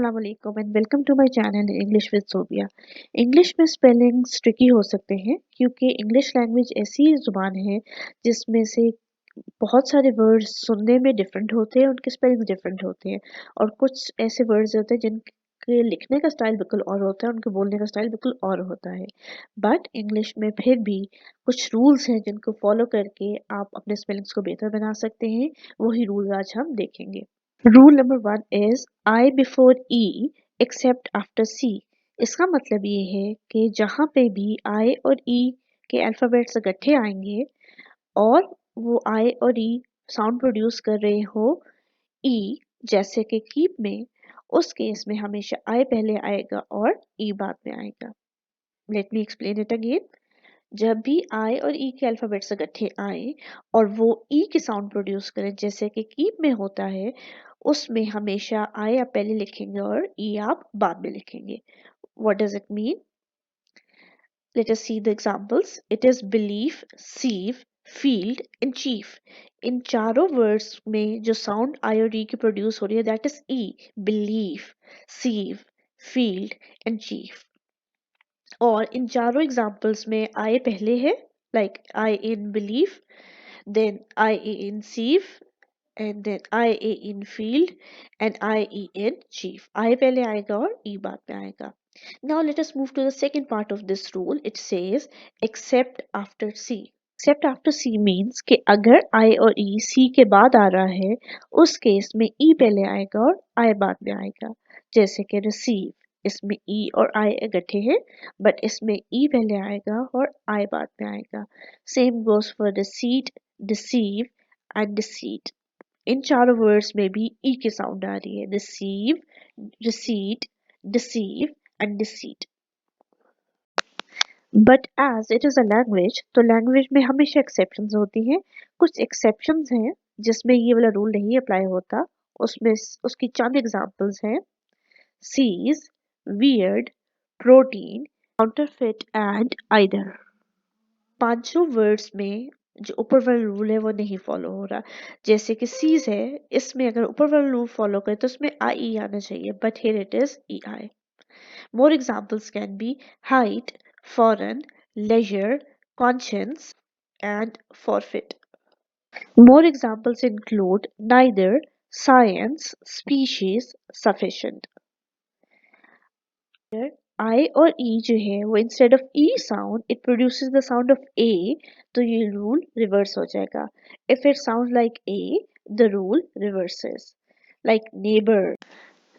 Assalamualaikum and welcome to my channel English with Sophia। English में spellings tricky हो सकते हैं क्योंकि इंग्लिश लैंग्वेज ऐसी जुबान है जिसमें से बहुत सारे वर्ड्स सुनने में डिफरेंट होते हैं, उनके स्पेलिंग डिफरेंट होते हैं और कुछ ऐसे वर्ड्स होते हैं जिनके लिखने का स्टाइल बिल्कुल और होता है, उनके बोलने का स्टाइल बिल्कुल और होता है। बट इंग्लिश में फिर भी कुछ रूल्स हैं जिनको फॉलो करके आप अपने स्पेलिंग्स को बेहतर बना सकते हैं। वही रूल्स आज हम देखेंगे। Rule number 1 is I before E except after C. इसका मतलब ये है कि जहाँ पे भी आई और ई के अल्फाबेट्स इकट्ठे आएंगे और वो आई और ई साउंड प्रोड्यूस कर रहे हो ई जैसे कि कीप में, उस केस में हमेशा आई पहले आएगा और ई बाद में आएगा। Let me explain it again. जब भी आई और ई के अल्फाबेट्स इकट्ठे आए और वो ई के साउंड प्रोड्यूस करें जैसे कि कीप में होता है, उसमें हमेशा आई आप पहले लिखेंगे और ई आप बाद में लिखेंगे। What does it mean? Let us see the examples. It is believe, sieve, field and chief. इन चारों वर्ड्स में जो साउंड आई और ई की प्रोड्यूस हो रही है that is E. Believe, sieve, field and chief. और इन चारों एग्जांपल्स में आई पहले है, like I in believe, then IE in sieve, and then IA in field, and IE in chief. I पहले आएगा और E बाद में आएगा। Now let us move to the second part of this rule. It says except after C. Except after C means कि अगर I और E C के बाद आ रहा है, उस केस में E पहले आएगा और I बाद में आएगा। जैसे कि receive, इसमें E और I इकट्ठे हैं, बट इसमें E पहले आएगा और I बाद में आएगा। Same goes for deceit, deceive and deceit। इन चारों वर्ड्स में भी ई की साउंड आ रही है। deceive, deceit, deceive and deceit। But as it is a language, तो लैंग्वेज में हमेशा एक्सेप्शंस होती हैं। कुछ एक्सेप्शंस हैं जिसमें ये वाला रूल नहीं अप्लाई होता। उसमें उसकी चंद एग्जांपल्स हैं seize, weird, protein, counterfeit and either. पांचों वर्ड्स में जो ऊपर वाला रूल है वो नहीं फॉलो हो रहा। जैसे कि सीज है, इसमें अगर ऊपर वाला रूल फॉलो करे तो उसमें आई ई आना चाहिए, but here it is E I. More examples can be height, foreign, leisure, conscience and forfeit. More examples include neither, science, species, sufficient. I और E जो है वो instead of E sound it produces the sound of A, तो ये rule reverse हो जाएगा। If it sounds like A, the rule reverses. Like neighbor,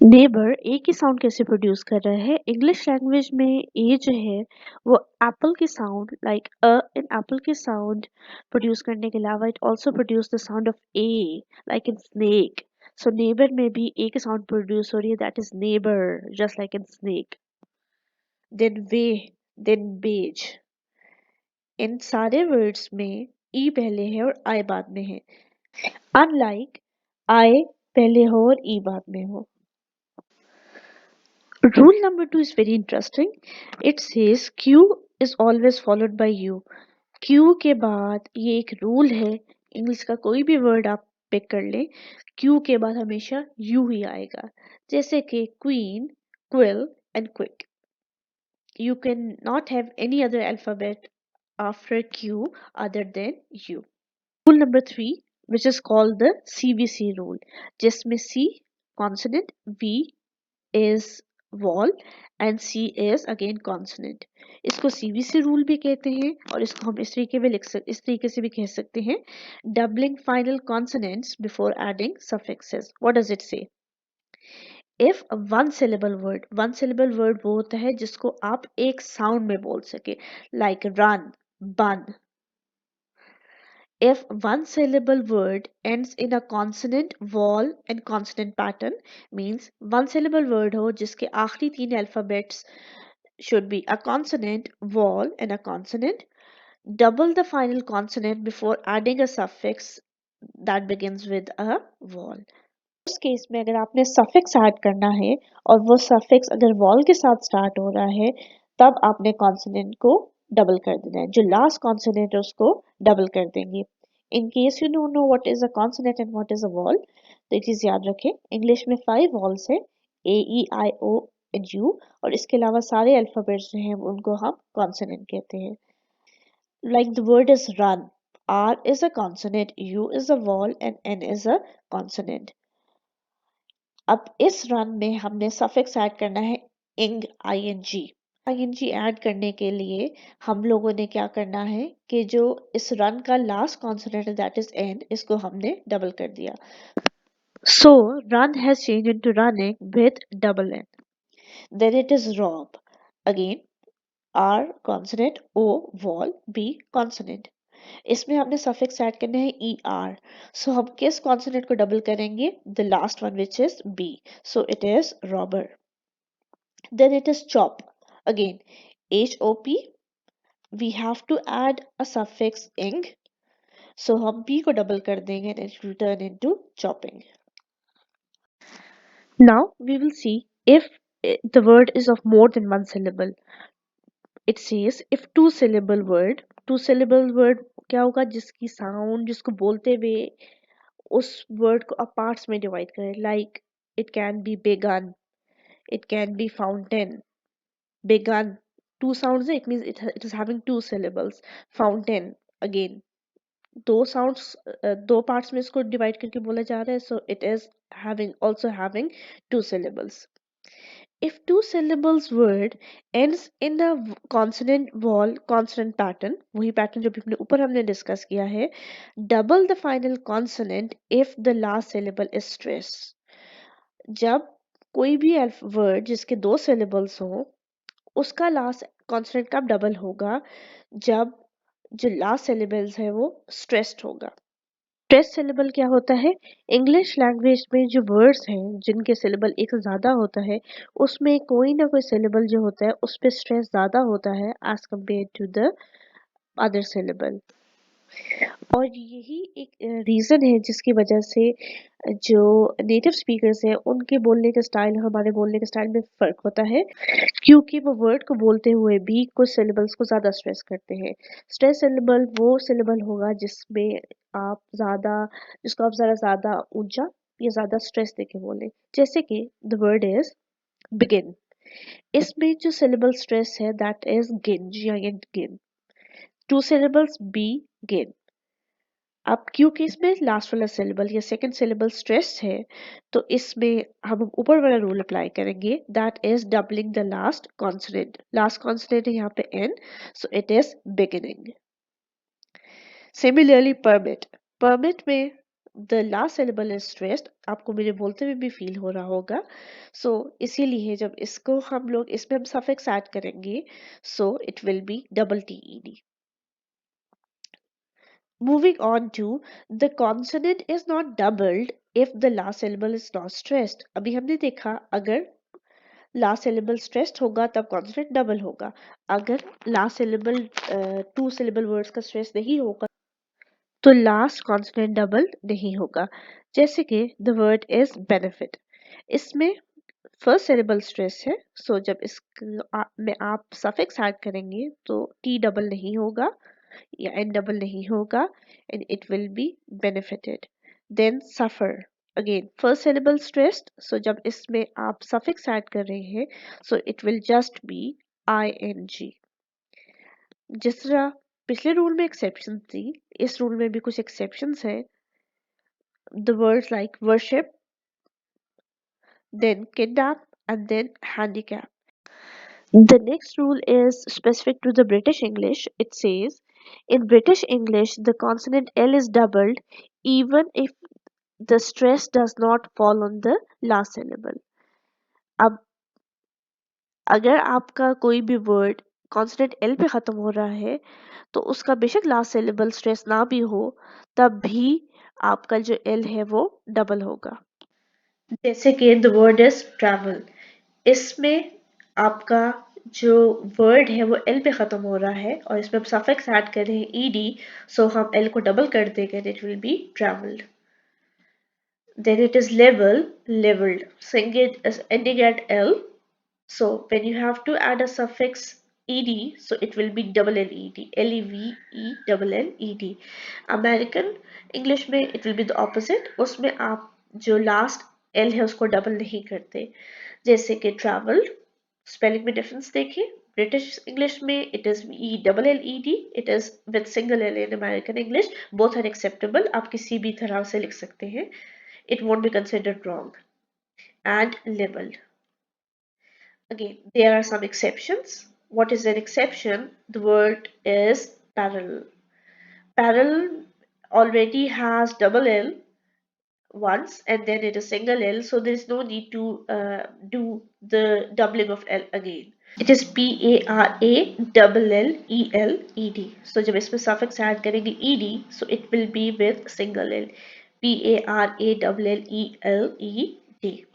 neighbour A की sound कैसे प्रोड्यूस कर रहा है? इंग्लिश लैंग्वेज में ए जो है वो एप्पल की sound, like A in apple की साउंड प्रोड्यूस करने के अलावा it also produce the sound of A, like in snake. So neighbour में भी ए की साउंड प्रोड्यूस हो रही है, that is neighbour, just like in snake. Then weigh, then beige. इन सारे वर्ड्स में ई पहले है और आई बाद में है, अनलाइक आई पहले हो और ई बाद में हो। Rule number 2 is very interesting. It says Q is always followed by U. Q के बाद ये एक रूल है, इंग्लिश का कोई भी वर्ड आप पिक कर ले, Q के बाद हमेशा U ही आएगा। जैसे कि queen, quill and quick. You can not have any other alphabet after Q other than U. Rule number 3, which is called the CVC rule, जिसमें C consonant, V is vowel and C is again consonant. इसको CVC rule भी कहते हैं और इसको हम इस तरीके से भी कह सकते हैं, doubling final consonants before adding suffixes. What does it से? इफ वन सिलेबल वर्ड वो होता है जिसको आप एक साउंड में बोल सके, लाइक रन, बन। If one syllable word ends in a consonant, vowel and consonant pattern, means one syllable word हो जिसके आखिरी तीन alphabets should be a consonant, vowel and a consonant. Double the final consonant before adding a suffix that begins with a vowel. उस case में अगर आपने suffix add करना है और वो suffix अगर vowel के साथ स्टार्ट हो रहा है, तब आपने consonant को डबल कर देना है। जो लास्ट कॉन्सोनेंट है उसको डबल कर देंगे। In case you don't know what is a consonant and what is a wall, तो एक चीज याद रखें, इंग्लिश में 5 वॉल्स है, AEIOU, और इसके अलावा सारे अल्फ़ाबेट्स जो हैं उनको हम कॉन्सोनेंट कहते हैं। Like the word is run, R is a consonant, U is a vowel and N is a consonant. अब इस रन में हमने सफिक्स ऐड करना है ing, ing ऐड करने के लिए हम लोगों ने क्या करना है कि जो इस रन का लास्ट कॉन्सोनेंट है दैट इज एन, इसको हमने डबल कर दिया। So run has changed into running with double N. Then it is rob. Again R consonant, O vowel, B consonant. इसमें हमने सफिक्स ऐड करना है ई आर। सो हम किस कॉन्सोनेंट को डबल करेंगे? The last one which is B, so it is robber. Then it is chop. Again H O P, we have to add a suffix ing, so हम P को double कर देंगे and it will turn into chopping. Now we will see if the word is of more than one syllable. It says if two syllable word क्या होगा? जिसकी sound, जिसको बोलते हुए उस वर्ड को अब पार्ट्स में डिवाइड करें। Like it can be began, it can be fountain. Began two sounds है, it means it is having two syllables. Fountain again दो साउंड्स, दो पार्ट्स में इसको डिवाइड करके बोला जा रहा है, so it is having also having two syllables. If two syllables word ends in a consonant vowel consonant pattern, वही पैटर्न जो भी अपने ऊपर हमने डिस्कस किया है, double the final consonant if the last syllable is stress. जब कोई भी वर्ड जिसके दो syllables हो, उसका लास्ट कॉन्सोनेंट कब डबल होगा? जब जो लास्ट syllables है वो स्ट्रेस्ड होगा। स्ट्रेस सिलेबल क्या होता है? इंग्लिश लैंग्वेज में जो वर्ड्स हैं जिनके सिलेबल एक से ज़्यादा होता है, उसमें कोई ना कोई सिलेबल जो होता है उस पर स्ट्रेस ज़्यादा होता है as compare to the other syllable. और यही एक रीज़न है जिसकी वजह से जो नेटिव स्पीकर्स हैं उनके बोलने का स्टाइल हमारे बोलने के स्टाइल में फ़र्क होता है, क्योंकि वो वर्ड को बोलते हुए भी कुछ सिलेबल्स को ज़्यादा स्ट्रेस करते हैं। स्ट्रेस सिलेबल वो सिलेबल होगा जिसमें आप ज़्यादा जिसको आप ज़्यादा ऊंचा या ज़्यादा स्ट्रेस देके बोले। जैसे कि द वर्ड इज बिगिन, इसमें जो सिलेबल स्ट्रेस है दैट इज गिन, गिन। टू सिलेबल्स बी गिन। अब क्योंकि इसमें लास्ट वाला सिलेबल या सेकंड सिलेबल स्ट्रेस है, तो इसमें हम ऊपर वाला रूल अप्लाई करेंगे that is doubling the last consonant. Last consonant है यहाँ पे N, so it is beginning. Similarly permit, permit में the last syllable is stressed, आपको मेरे बोलते हुए भी फील हो रहा होगा। सो इसीलिए जब इसको हम लोग इसमें हम सफिक्स ऐड करेंगे, सो it will B double T E D. Moving on to the consonant is not doubled if the last syllable is not stressed. अभी हमने देखा अगर last syllable stressed होगा तब consonant double होगा। अगर last syllable two syllable words का stress नहीं होगा तो last consonant double नहीं होगा। जैसे कि the word is benefit, इसमें फर्स्ट सिलेबल स्ट्रेस है, सो जब इस में आप सफिक्स ऐड करेंगे तो टी डबल नहीं होगा या एन डबल नहीं होगा and it will be benefited. Then suffer, again first syllable stressed, so जब इसमें आप सफिक्स ऐड कर रहे हैं so it will just be I N G. जिस तरह पिछले रूल में एक्सेप्शन थी, इस रूल में भी कुछ एक्सेप्शंस है। The words like worship, then kidnap and then handicap. The next rule is specific to the British English. It says, in British English, the consonant L is doubled even if the stress does not fall on the last syllable. अब अगर आपका कोई भी word consonant L पे ख़त्म हो रहा है तो उसका बेशक लास्ट सिलेबल स्ट्रेस ना भी हो, तब भी आपका जो एल है वो डबल होगा। जैसे कि द वर्ड इज ट्रैवल, इसमें आपका जो वर्ड है वो एल पे ख़त्म हो रहा है और इसमें हम सफिक्स ऐड कर रहे हैं ईडी, सो हम एल को डबल कर देंगे, it will be travelled. Then it is level, levelled, ending at l, so when you have to add a suffix ed, so it will be double led, leve double led. American English में it will be the opposite, उसमें आप जो last L है उसको double नहीं करते। जैसे कि ट्रैवल, स्पेलिंग में डिफरेंस देखिए, ब्रिटिश इंग्लिश में it is E double L E D, it is with single L in American English, both are acceptable, आप किसी भी तरह से लिख सकते हैं, it won't be considered wrong. And level. Again, there are some exceptions. What is an exception? The word is parallel. Parallel already has double L once and then it is single L, so there is no need to do the doubling of L again. It is P-A-R-A double L-E-L-E-D. So जब इसमें suffix add करेंगे ed, so it will be with single L. P-A-R-A double L-E-L-E-D.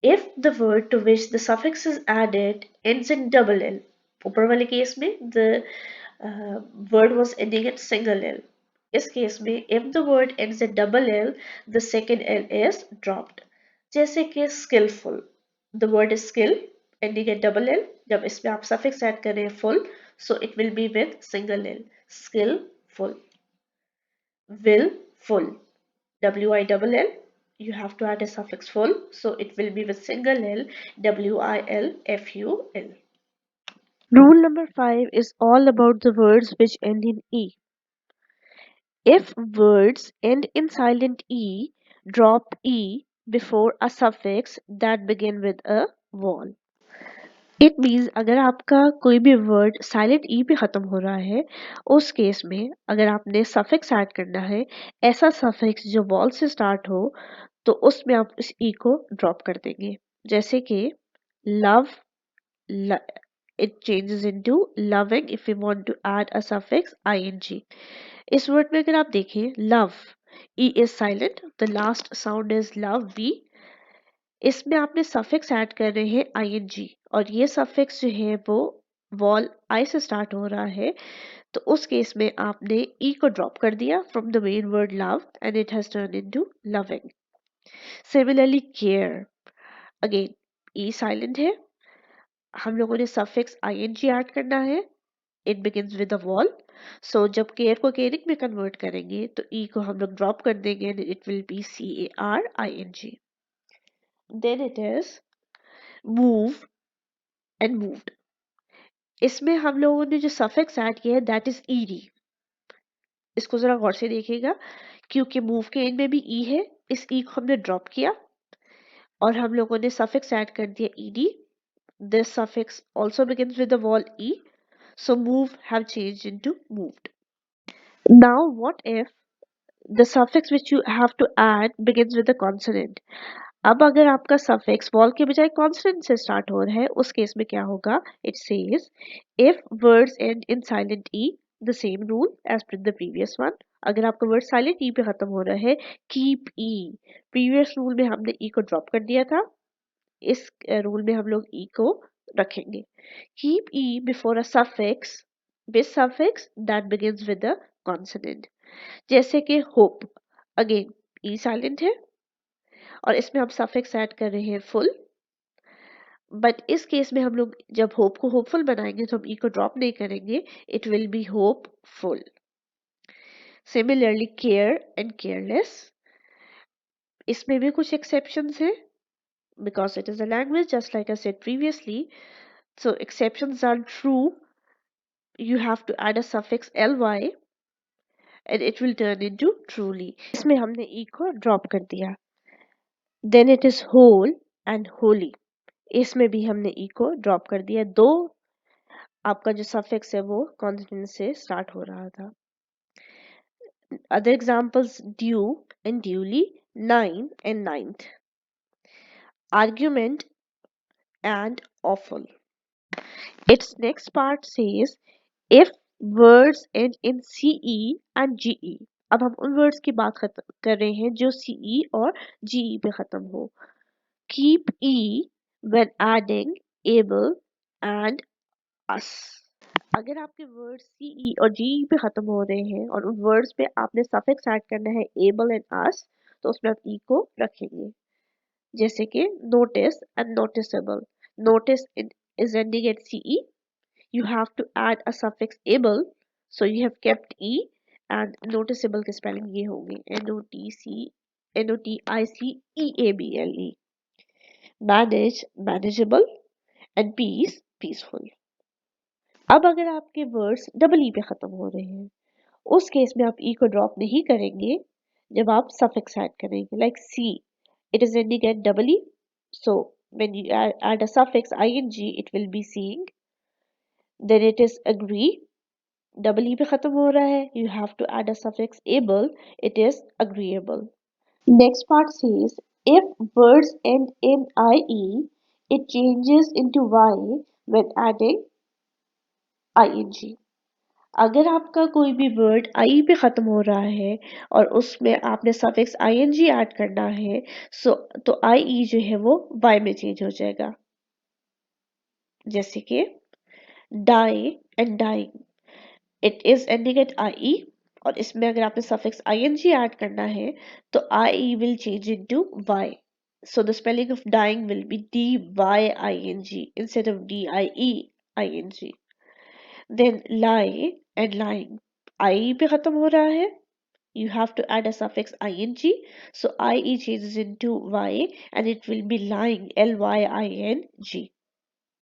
If the word to which the suffix is added ends in double L, ऊपर वाले case में the word was ending in single L. इस case में if the word ends in double L, the second L is dropped. जैसे कि skillful, the word is skill ending in double L. जब इसमें आप suffix add करें full, so it will be with single L. Skillful, willful, W-I double L, you have to add a suffix full, so it will be with single L, W-I-L-F-U-L. Rule number 5 is all about the words which end in E. If words end in silent E, drop E before a suffix that begin with a vowel. It means अगर आपका कोई भी word silent ई पे ख़त्म हो रहा है, उस केस में अगर आपने सफिक्स ऐड करना है, ऐसा सफिक्स जो वॉल से स्टार्ट हो, तो उसमें आप इस ई को ड्रॉप कर देंगे। जैसे कि love, it changes into loving if you want to add a suffix ING. इस वर्ड में अगर आप देखें love, E is silent, the last sound is love B, इसमें आपने सफिक्स ऐड कर रहे हैं आईएनजी और ये सफिक्स जो है वो वॉल आई से स्टार्ट हो रहा है, तो उस केस में आपने ई को ड्रॉप कर दिया from the main word love and it has turn into loving. Similarly care, again E silent है, हम लोगों ने सफिक्स आईएनजी ऐड करना है, it begins with a vowel, so जब केयर को केयरिंग में कन्वर्ट करेंगे तो ई को हम लोग ड्रॉप कर देंगे and it will be CARING। Then it is move and moved, इसमें हम लोगों ने जो सफिक्स ऐड किया है दैट इज ईडी। इसको जरा गौर से देखिएगा, क्योंकि मूव के एंड में भी ई है, इस ई को हमने ड्रॉप किया और हम लोगों ने सफिक्स ऐड कर दिया ED. This suffix also begins with the Wall E, so move have changed into moved. Now what if the suffix which you have to add begins with a consonant? अब अगर आपका suffix wall के बजाय consonant से start हो रहा है, उस केस में क्या होगा? It says if words end in silent E, the same rule as per the previous one. अगर आपका वर्ड साइलेंट ई पे खत्म हो रहा है, कीप ई, प्रीवियस रूल में हमने ई को ड्रॉप कर दिया था, इस रूल में हम लोग ई को रखेंगे। Keep E before a suffix with suffix that begins with a consonant. जैसे कि होप, अगेन ई साइलेंट है और इसमें हम सफिक्स ऐड कर रहे हैं फुल, बट इस केस में हम लोग जब होप को होपफुल बनाएंगे तो हम ई को ड्रॉप नहीं करेंगे, it will be hopeful. Similarly care and careless, इसमें भी कुछ एक्सेप्शंस हैं because it is a language just like I said previously, so exceptions are true, you have to add a suffix ly and it will turn into truly। इसमें हमने ई को drop कर दिया। then it is whole and holy, इसमें भी हमने ई को drop कर दिया, दो आपका जो सफिक्स है वो कॉन्सोनेंट से स्टार्ट हो रहा था। Other examples due and duly, nine and ninth, argument and awful. It's next part says if words end in CE and GE, अब हम उन वर्ड्स की बात कर रहे हैं जो CE और GE पे खत्म हो। Keep E when adding able and us, अगर आपके वर्ड CE और GE पे खत्म हो रहे हैं और उन वर्ड्स पे आपने सफिक्स ऐड करना है able एंड us, तो उसमें आप E को रखेंगे। जैसे कि notice and noticeable, notice is ending at CE, you have to add a suffix able, so you have kept E and noticeable के spelling ये होंगे NOTICEABLE। Noticeable. Manage, manageable, and peace, peaceful. अब अगर आपके वर्ड्स डबल ई पे खत्म हो रहे हैं, उस केस में आप ई को ड्रॉप नहीं करेंगे जब आप सफिक्स ऐड करेंगे, like see, it is ending at double E, so when you add a suffix ing, it will be seeing. Then it is agree, double e पे खत्म हो रहा है, you have to add a suffix able, it is agreeable. Next part says if words end in ie, it changes into y when adding ing. अगर आपका कोई भी word I पे खत्म हो रहा है और उसमें आपने सफिक्स ing ऐड करना है, तो आई जो है वो वाई में चेंज हो जाएगा, जैसे कि die and dying, it is ending at I, और इसमें अगर आपने सफिक्स ing ऐड करना है तो I will change into Y, so the spelling of dying will be dying instead of dieng. Then lie and lying, आई पे खत्म हो रहा है, you have to add a suffix ing, so ie changes into y and it will be lying, lying.